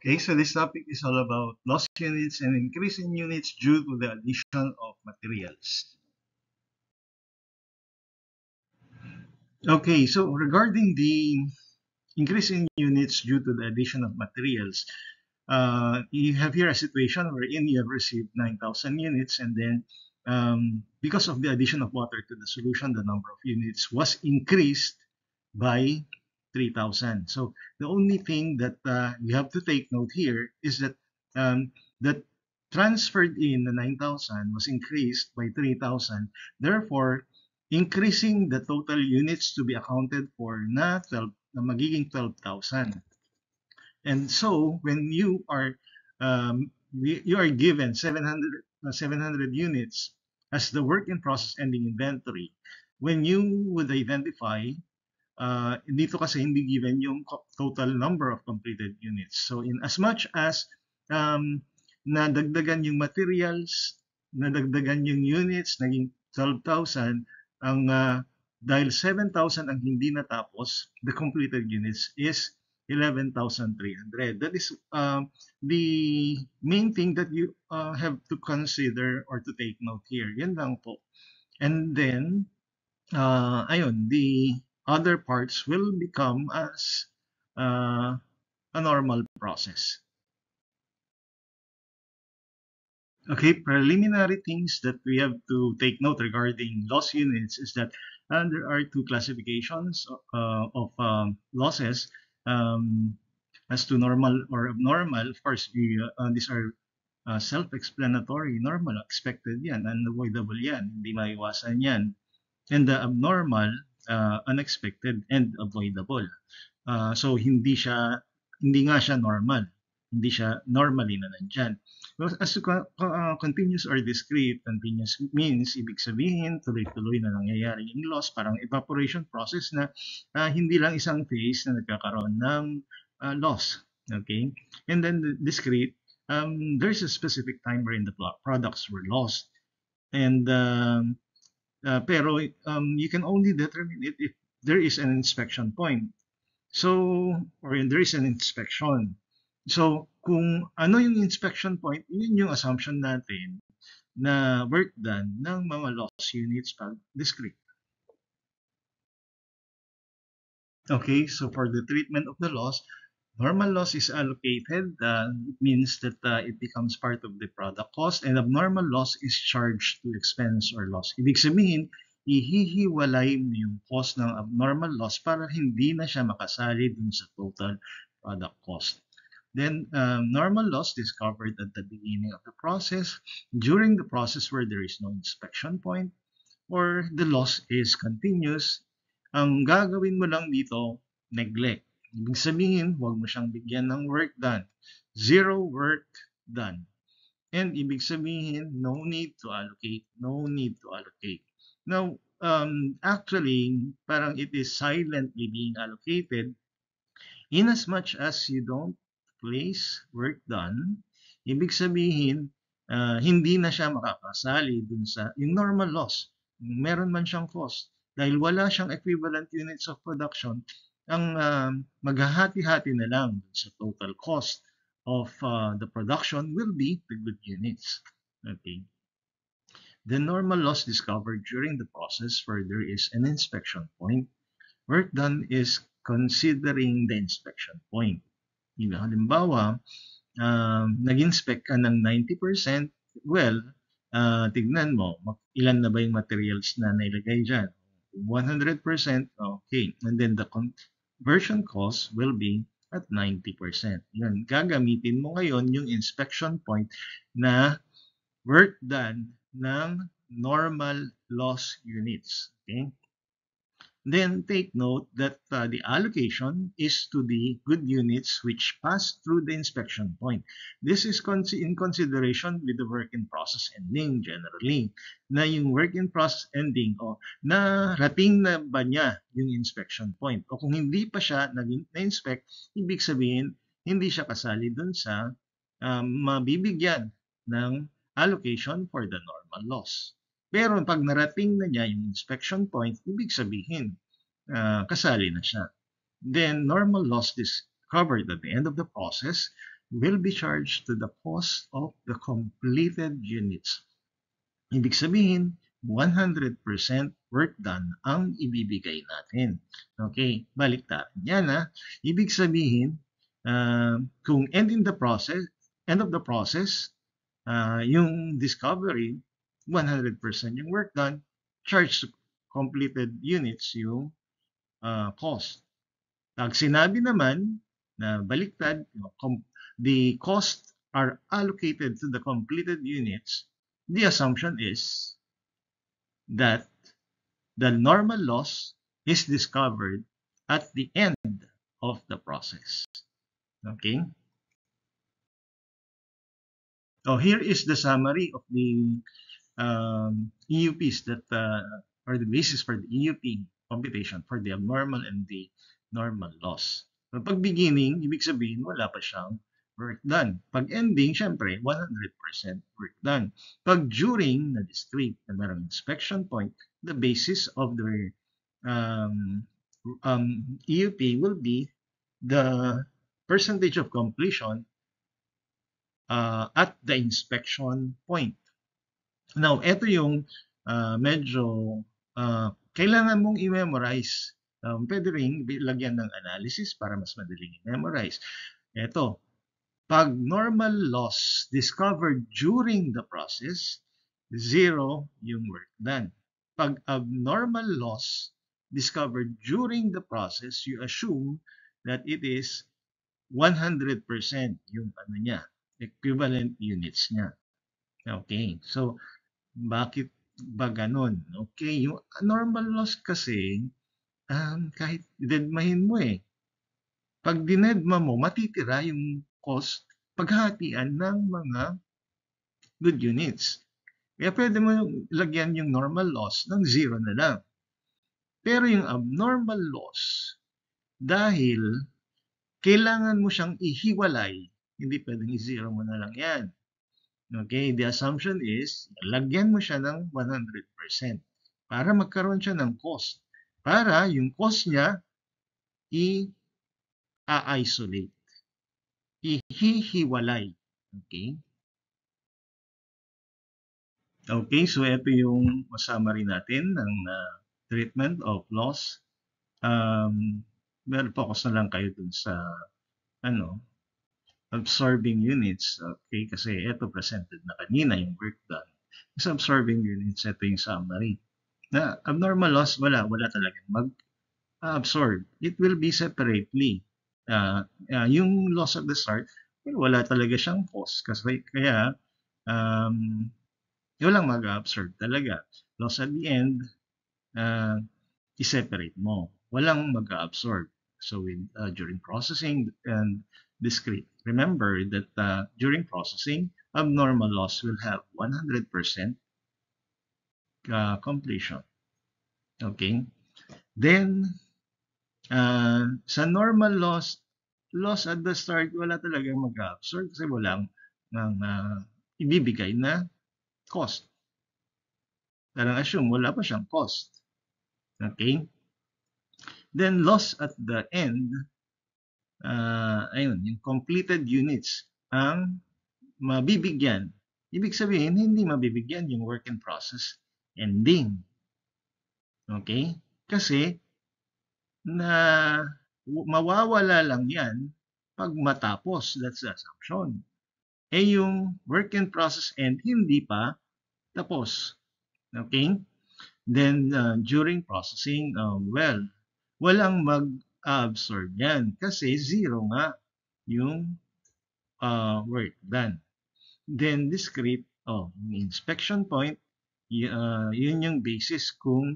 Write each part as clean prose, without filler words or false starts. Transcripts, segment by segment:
Okay, so this topic is all about loss units and increase in units due to the addition of materials. Okay, so regarding the increase in units due to the addition of materials, you have here a situation wherein you have received 9,000 units, and then because of the addition of water to the solution, the number of units was increased by 3,000. So the only thing that you have to take note here is that that transferred in the 9,000 was increased by 3,000. Therefore, increasing the total units to be accounted for na 12 na magiging 12,000. And so when you are given 700 units as the work in process ending inventory, when you would identify dito kasi hindi given yung total number of completed units. So in as much as um, nadagdagan yung materials, nadagdagan yung units, naging 12,000, ang dahil 7,000 ang hindi natapos, the completed units is 11,300. That is the main thing that you have to consider or to take note here. Yan lang po. And then, ayun, the other parts will become as uh, a normal process. Okay, preliminary things that we have to take note regarding loss units is that there are two classifications of losses um, as to normal or abnormal. Of course, these are self-explanatory. Normal, expected yan, unavoidable yan, hindi maiwasan yan. And the abnormal, unexpected and avoidable. So hindi nga siya normal. Hindi siya normally na nandyan. Well, as to continuous or discrete, continuous means, ibig sabihin, tuloy-tuloy na nangyayari yung loss, parang evaporation process na hindi lang isang phase na nagkakaroon ng loss. Okay? And then the discrete, there's a specific time wherein the products were lost. And pero you can only determine it if there is an inspection point. So, or there is an inspection. So, kung ano yung inspection point, yun yung assumption natin na work done ng mga loss units pag discrete. Okay, so for the treatment of the loss, normal loss is allocated. It means that it becomes part of the product cost, and abnormal loss is charged to expense or loss. Ibig sabihin, ihihiwalay mo yung cost ng abnormal loss para hindi na siya makasali dun sa total product cost. Then, normal loss discovered at the beginning of the process, during the process where there is no inspection point, or the loss is continuous. Ang gagawin mo lang dito, neglect. Ibig sabihin, huwag mo siyang bigyan ng work done. Zero work done. And ibig sabihin, no need to allocate. No need to allocate. Now, actually, parang it is silently being allocated in as much as you don't place work done. Ibig sabihin, hindi na siya makakasali dun sa yung normal loss. Meron man siyang cost. Dahil wala siyang equivalent units of production, ang maghahati-hati na lang dun sa total cost of the production will be the good units. Okay. The normal loss discovered during the process where there is an inspection point. Work done is considering the inspection point. Halimbawa, nag-inspect ka ng 90%, well, tignan mo, ilan na ba yung materials na nailagay dyan? 100%, okay. And then the conversion cost will be at 90%. Yan, gagamitin mo ngayon yung inspection point na work done ng normal loss units. Okay? Then take note that the allocation is to the good units which pass through the inspection point. This is in consideration with the work in process ending generally. Na yung work in process ending, narating na ba niya yung inspection point? O kung hindi pa siya na-inspect, ibig sabihin, hindi siya kasali dun sa mabibigyan ng allocation for the normal loss. Pero pag narating na niya yung inspection point, ibig sabihin, kasali na siya. Then, normal loss discovered at the end of the process will be charged to the cost of the completed units. Ibig sabihin, 100% work done ang ibibigay natin. Okay, baliktarin yan ha. Ibig sabihin, kung end of the process, yung discovery, 100% yung work done, charge to completed units yung cost. Pag sinabi naman na baliktad, the costs are allocated to the completed units, the assumption is that the normal loss is discovered at the end of the process. Okay? So here is the summary of the EUPs that are the basis for the EUP computation for the abnormal and the normal loss. So pag beginning, ibig sabihin wala pa siyang work done. Pag ending, syempre 100% work done. Pag during na discrete na merong inspection point, the basis of the EUP will be the percentage of completion at the inspection point. Now, ito yung medyo kailangan mong i-memorize. Pwede rin lagyan ng analysis para mas madaling i-memorize. Ito, pag normal loss discovered during the process, 0 yung work done. Pag abnormal loss discovered during the process, you assume that it is 100% yung ano niya, equivalent units niya. Okay, so bakit ba ganun? Okay, yung normal loss kasi, kahit dinedmahin mo eh. Pag dinedma mo, matitira yung cost paghatian ng mga good units. Kaya pwede mo lagyan yung normal loss ng 0 na lang. Pero yung abnormal loss, dahil kailangan mo siyang ihiwalay, hindi pwedeng i-0 mo na lang yan. Okay, the assumption is, lagyan mo siya ng 100% para magkaroon siya ng cost. Para yung cost niya, i-isolate. Ihihiwalay. Okay? Okay, so ito yung summary natin ng treatment of loss. Focus na lang kayo dun sa absorbing units. Okay, kasi ito presented na kanina yung work done. Sa absorbing units, ito yung summary. Na abnormal loss, wala talagang mag-absorb. It will be separately. Yung loss at the start, wala talaga siyang cost. Kasi kaya, walang mag-absorb talaga. Loss at the end, i-separate mo. Walang mag-absorb. So during processing and discrete, remember that during processing, abnormal loss will have 100% completion. Okay? Then, sa normal loss at the start, wala talagang mag-absorb kasi walang ibibigay na cost. Parang assume, wala pa siyang cost. Okay? Then, loss at the end, ayun, yung completed units ang mabibigyan. Ibig sabihin, hindi mabibigyan yung work in process ending. Okay? Kasi, mawawala lang yan pag matapos. That's the assumption. Yung work in process end, hindi pa tapos. Okay? Then, during processing, walang mag-absorb yan kasi 0 nga yung work done. Then, discrete, inspection point, yun yung basis kung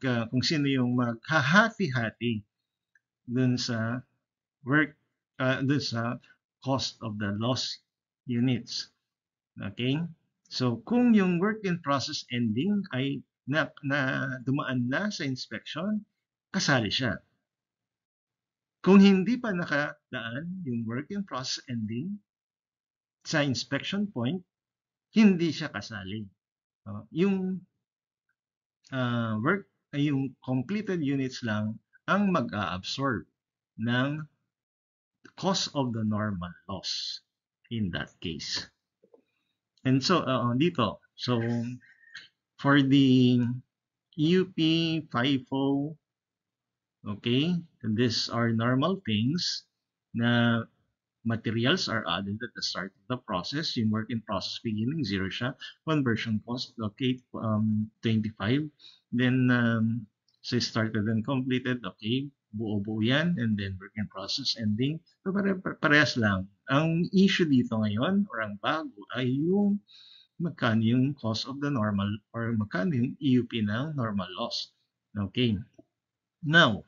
kung sino yung maghahati-hati dun sa work, dun sa cost of the loss units. Okay? So, kung yung work in process ending ay na dumaan na sa inspection, kasali siya. Kung hindi pa nakadaan yung work in process ending sa inspection point, hindi siya kasali. Yung yung completed units lang ang mag-a-absorb ng cause of the normal loss in that case. And so, dito, so for the EUP FIFO, okay, these are normal things na materials are added at the start of the process. Yung work in process beginning, 0 siya. Conversion cost, okay, 25. Then, so started and completed, okay, buo-buo yan. And then work in process ending. So parehas lang. Ang issue dito ngayon, or ang bago, ay yung magkano yung cost of the normal, or magkano yung EUP ng normal loss. Okay. Now,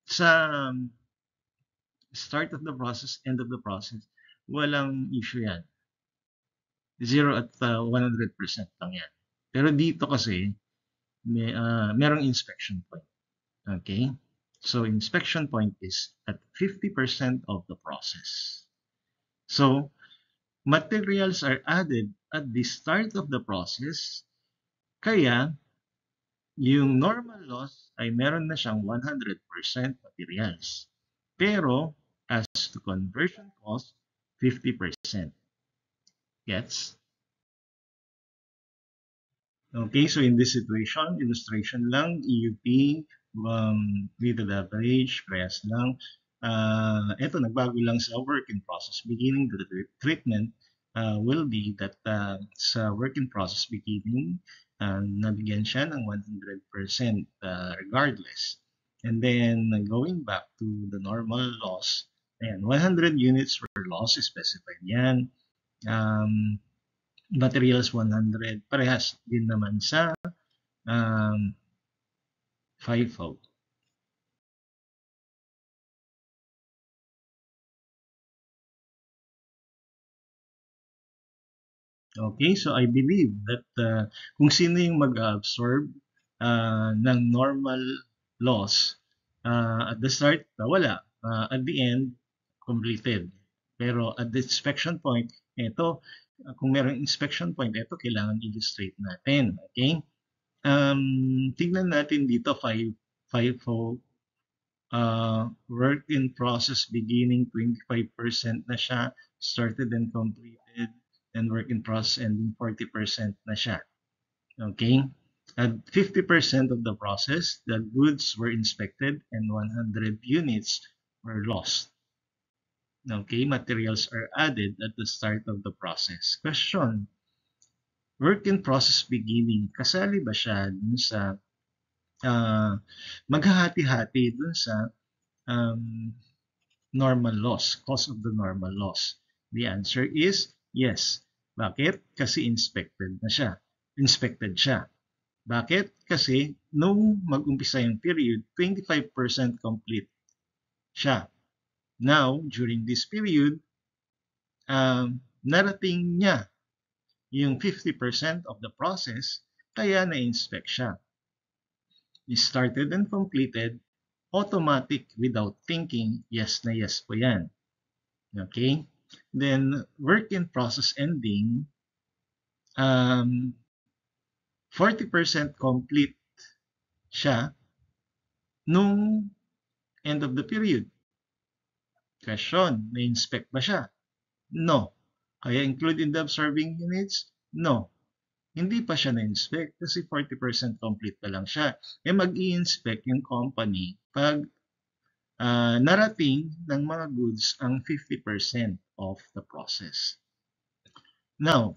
sa start of the process, end of the process, walang issue yan. 0 at 100% lang yan. Pero dito kasi, merong inspection point. Okay? So, inspection point is at 50% of the process. So, materials are added at the start of the process, kaya yung normal loss ay meron na siyang 100% materials. Pero, as to conversion cost, 50%. Gets? Okay, so in this situation, illustration lang, EUP, weighted average, press lang. Ito, nagbago lang sa work in process beginning. The treatment will be that sa work in process beginning, nabigyan siya ng 100% regardless. And then, going back to the normal loss, ayan, 100 units were lost, specified yan. Materials 100, parehas din naman sa FIFO. Okay, so I believe that kung sino yung mag-absorb ng normal loss at the start, wala. At the end, completed. Pero at the inspection point, ito, kung merong inspection point, ito kailangan illustrate natin. Okay? Tignan natin dito, FIFO, work in process beginning, 25% na siya, started and completed, and work in process ending, 40% na siya. Okay? At 50% of the process, the goods were inspected and 100 units were lost. Okay, materials are added at the start of the process. Question, work in process beginning, kasali ba siya dun sa maghahati-hati dun sa normal loss, cost of the normal loss? The answer is yes. Bakit? Kasi inspected siya. Bakit? Kasi nung mag-umpisa yung period, 25% complete siya. Now, during this period, narating niya yung 50% of the process, kaya na-inspect siya. He started and completed, automatic without thinking, yes na yes po yan. Okay? Then, work in process ending, 40% complete siya nung end of the period. Question, na-inspect ba siya? No. Kaya include in the observing units? No. Hindi pa siya na-inspect kasi 40% complete pa lang siya. Mag-i-inspect yung company pag narating ng mga goods ang 50% of the process. Now,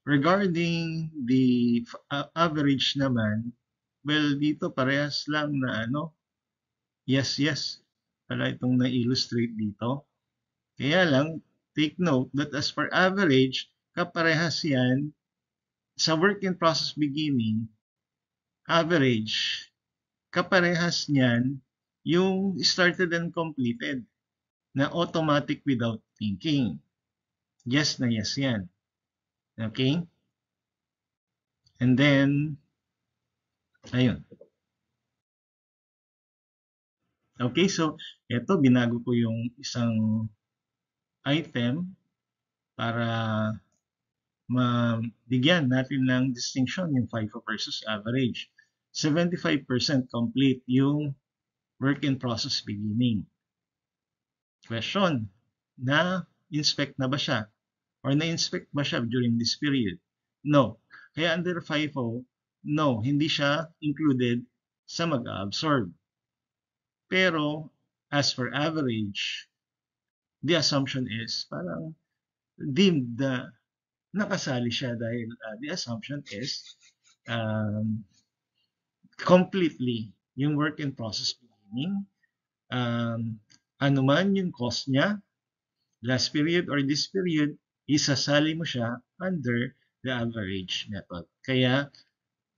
regarding the average naman, well, dito parehas lang na yes, pala itong na-illustrate dito. Kaya lang, take note that as per average, kaparehas yan sa work in process beginning, average, kaparehas niyan yung started and completed na automatic without thinking. Yes na yes yan. Okay? And then, ayun. Okay, so eto, binago ko yung isang item para mabigyan natin ng distinction yung FIFO versus average. 75% complete yung work in process beginning. Question, na-inspect na ba siya? Or na-inspect ba siya during this period? No. Kaya under FIFO, no, hindi siya included sa mag-absorb. Pero, as for average, the assumption is parang deemed na nakasali siya dahil the assumption is completely yung work in process beginning, ano man yung cost niya, last period or this period, isasali mo siya under the average method. Kaya,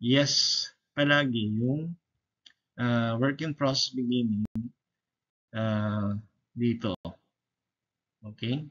yes, palagi yung work in process beginning dito. Okay?